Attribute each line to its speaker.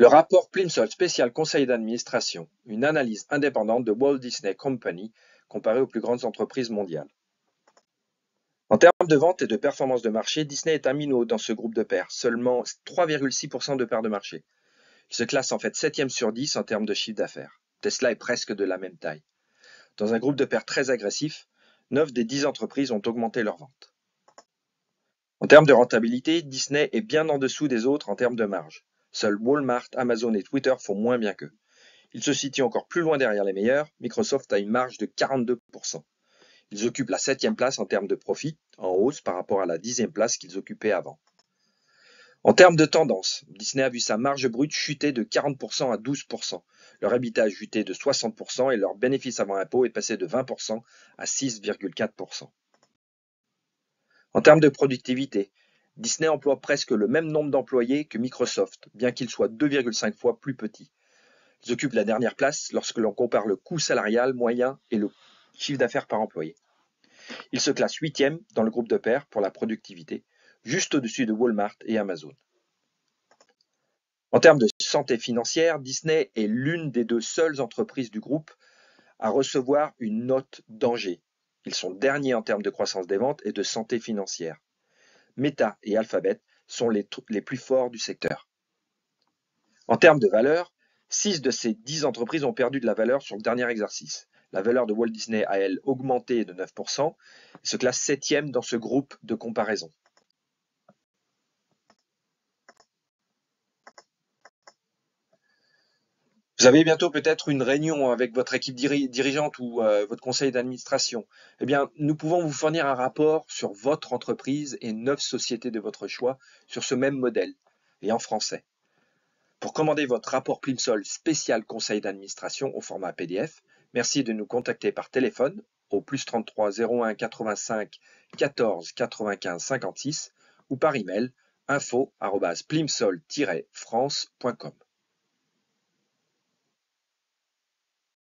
Speaker 1: Le rapport Plimsoll spécial conseil d'administration, une analyse indépendante de Walt Disney Company comparée aux plus grandes entreprises mondiales. En termes de vente et de performance de marché, Disney est un minot dans ce groupe de pairs, seulement 3,6% de parts de marché. Il se classe en fait 7e sur 10 en termes de chiffre d'affaires. Tesla est presque de la même taille. Dans un groupe de pairs très agressif, 9 des 10 entreprises ont augmenté leurs ventes. En termes de rentabilité, Disney est bien en dessous des autres en termes de marge. Seuls Walmart, Amazon et Twitter font moins bien qu'eux. Ils se situent encore plus loin derrière les meilleurs. Microsoft a une marge de 42%. Ils occupent la 7e place en termes de profit, en hausse par rapport à la 10e place qu'ils occupaient avant. En termes de tendance, Disney a vu sa marge brute chuter de 40% à 12%. Leur EBITDA a chuté de 60% et leur bénéfice avant impôt est passé de 20% à 6,4%. En termes de productivité, Disney emploie presque le même nombre d'employés que Microsoft, bien qu'il soit 2,5 fois plus petit. Ils occupent la dernière place lorsque l'on compare le coût salarial moyen et le chiffre d'affaires par employé. Ils se classent 8e dans le groupe de pairs pour la productivité, juste au-dessus de Walmart et Amazon. En termes de santé financière, Disney est l'une des 2 seules entreprises du groupe à recevoir une note danger. Ils sont derniers en termes de croissance des ventes et de santé financière. Meta et Alphabet sont les plus forts du secteur. En termes de valeur, 6 de ces 10 entreprises ont perdu de la valeur sur le dernier exercice. La valeur de Walt Disney a, elle, augmenté de 9% et se classe 7e dans ce groupe de comparaison. Vous avez bientôt peut-être une réunion avec votre équipe dirigeante ou votre conseil d'administration. Eh bien, nous pouvons vous fournir un rapport sur votre entreprise et 9 sociétés de votre choix sur ce même modèle et en français. Pour commander votre rapport Plimsoll spécial conseil d'administration au format PDF, merci de nous contacter par téléphone au +33 01 85 14 95 56 ou par email info@plimsoll-france.com.